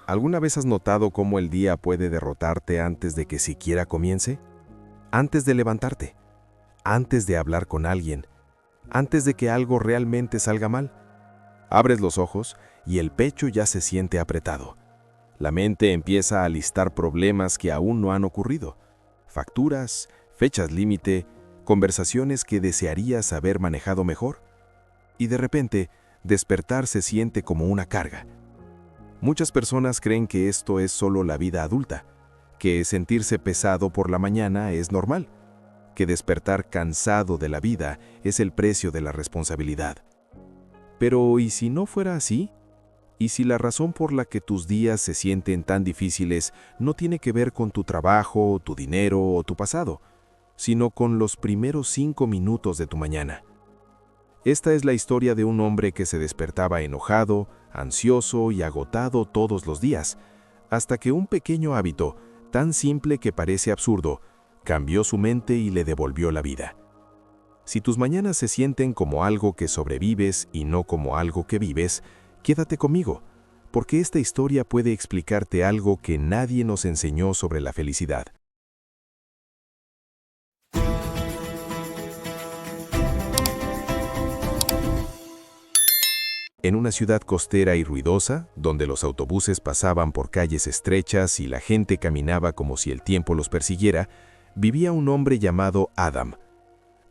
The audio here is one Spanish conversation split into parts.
¿Alguna vez has notado cómo el día puede derrotarte antes de que siquiera comience? Antes de levantarte, antes de hablar con alguien, antes de que algo realmente salga mal. Abres los ojos y el pecho ya se siente apretado. La mente empieza a listar problemas que aún no han ocurrido. Facturas, fechas límite, conversaciones que desearías haber manejado mejor. Y de repente, despertar se siente como una carga. Muchas personas creen que esto es solo la vida adulta, que sentirse pesado por la mañana es normal, que despertar cansado de la vida es el precio de la responsabilidad. Pero, ¿y si no fuera así? ¿Y si la razón por la que tus días se sienten tan difíciles no tiene que ver con tu trabajo, tu dinero o tu pasado, sino con los primeros 5 minutos de tu mañana? Esta es la historia de un hombre que se despertaba enojado, ansioso y agotado todos los días, hasta que un pequeño hábito, tan simple que parece absurdo, cambió su mente y le devolvió la vida. Si tus mañanas se sienten como algo que sobrevives y no como algo que vives, quédate conmigo, porque esta historia puede explicarte algo que nadie nos enseñó sobre la felicidad. En una ciudad costera y ruidosa, donde los autobuses pasaban por calles estrechas y la gente caminaba como si el tiempo los persiguiera, vivía un hombre llamado Adam.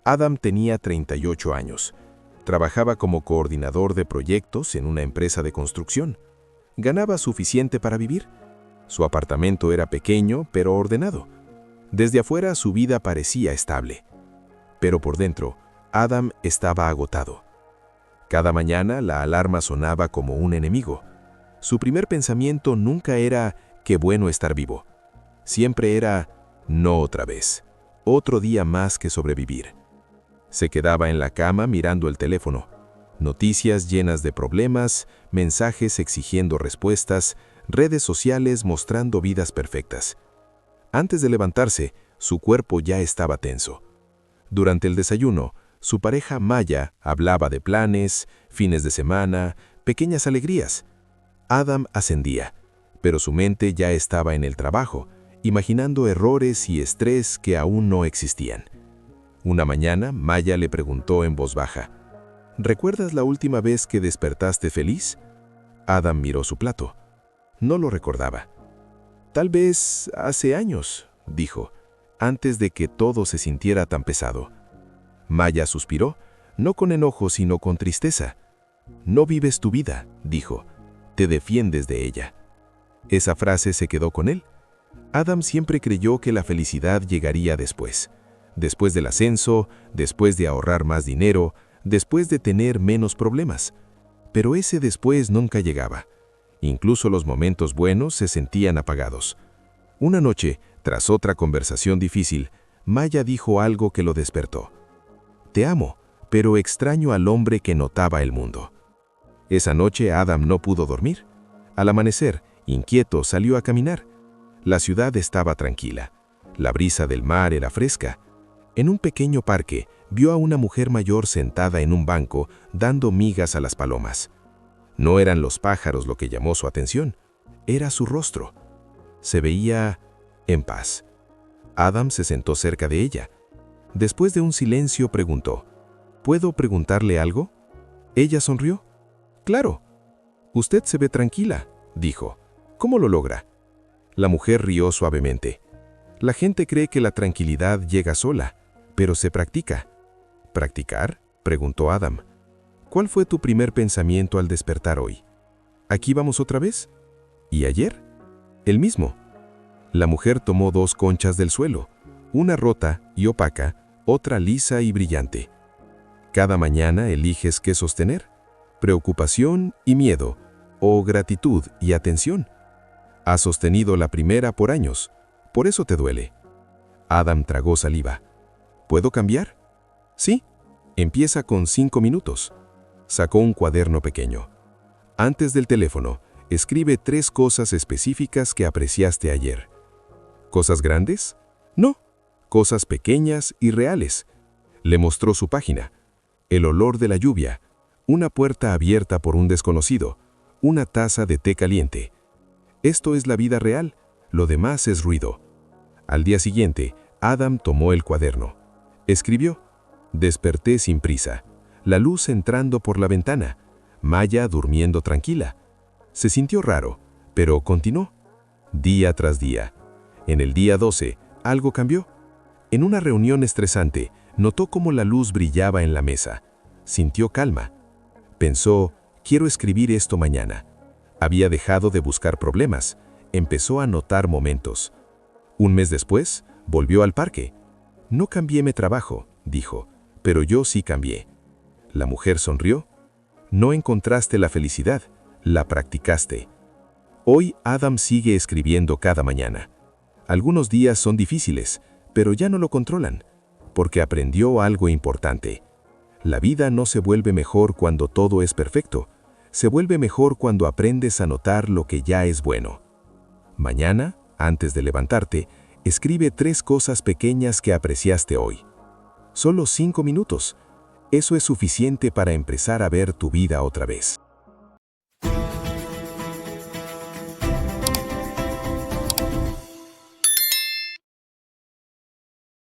Adam tenía 38 años. Trabajaba como coordinador de proyectos en una empresa de construcción. Ganaba suficiente para vivir. Su apartamento era pequeño, pero ordenado. Desde afuera su vida parecía estable. Pero por dentro, Adam estaba agotado. Cada mañana la alarma sonaba como un enemigo. Su primer pensamiento nunca era «qué bueno estar vivo». Siempre era «no otra vez, otro día más que sobrevivir». Se quedaba en la cama mirando el teléfono. Noticias llenas de problemas, mensajes exigiendo respuestas, redes sociales mostrando vidas perfectas. Antes de levantarse, su cuerpo ya estaba tenso. Durante el desayuno, su pareja Maya hablaba de planes, fines de semana, pequeñas alegrías. Adam ascendía, pero su mente ya estaba en el trabajo, imaginando errores y estrés que aún no existían. Una mañana, Maya le preguntó en voz baja, ¿recuerdas la última vez que despertaste feliz? Adam miró su plato. No lo recordaba. Tal vez hace años, dijo, antes de que todo se sintiera tan pesado. Maya suspiró, no con enojo sino con tristeza. No vives tu vida, dijo, te defiendes de ella. Esa frase se quedó con él. Adam siempre creyó que la felicidad llegaría después. Después del ascenso, después de ahorrar más dinero, después de tener menos problemas. Pero ese después nunca llegaba. Incluso los momentos buenos se sentían apagados. Una noche, tras otra conversación difícil, Maya dijo algo que lo despertó. Te amo, pero extraño al hombre que notaba el mundo. Esa noche Adam no pudo dormir. Al amanecer, inquieto, salió a caminar. La ciudad estaba tranquila. La brisa del mar era fresca. En un pequeño parque, vio a una mujer mayor sentada en un banco, dando migas a las palomas. No eran los pájaros lo que llamó su atención, era su rostro. Se veía en paz. Adam se sentó cerca de ella. Después de un silencio preguntó, ¿puedo preguntarle algo? Ella sonrió. Claro. Usted se ve tranquila, dijo. ¿Cómo lo logra? La mujer rió suavemente. La gente cree que la tranquilidad llega sola, pero se practica. ¿Practicar?, preguntó Adam. ¿Cuál fue tu primer pensamiento al despertar hoy? ¿Aquí vamos otra vez? ¿Y ayer? El mismo. La mujer tomó 2 conchas del suelo, una rota y opaca, otra lisa y brillante. Cada mañana eliges qué sostener, preocupación y miedo, o gratitud y atención. Has sostenido la primera por años, por eso te duele. Adam tragó saliva. ¿Puedo cambiar? Sí. Empieza con 5 minutos. Sacó un cuaderno pequeño. Antes del teléfono, escribe 3 cosas específicas que apreciaste ayer. ¿Cosas grandes? No. Cosas pequeñas y reales. Le mostró su página. El olor de la lluvia, una puerta abierta por un desconocido, una taza de té caliente. Esto es la vida real, lo demás es ruido. Al día siguiente, Adam tomó el cuaderno. Escribió: desperté sin prisa, la luz entrando por la ventana, Maya durmiendo tranquila. Se sintió raro, pero continuó. Día tras día. En el día 12, algo cambió. En una reunión estresante, notó cómo la luz brillaba en la mesa. Sintió calma. Pensó: quiero escribir esto mañana. Había dejado de buscar problemas. Empezó a notar momentos. Un mes después, volvió al parque. No cambié mi trabajo, dijo, pero yo sí cambié. La mujer sonrió. No encontraste la felicidad, la practicaste. Hoy Adam sigue escribiendo cada mañana. Algunos días son difíciles, pero ya no lo controlan, porque aprendió algo importante. La vida no se vuelve mejor cuando todo es perfecto. Se vuelve mejor cuando aprendes a notar lo que ya es bueno. Mañana, antes de levantarte, escribe 3 cosas pequeñas que apreciaste hoy. Solo 5 minutos. Eso es suficiente para empezar a ver tu vida otra vez.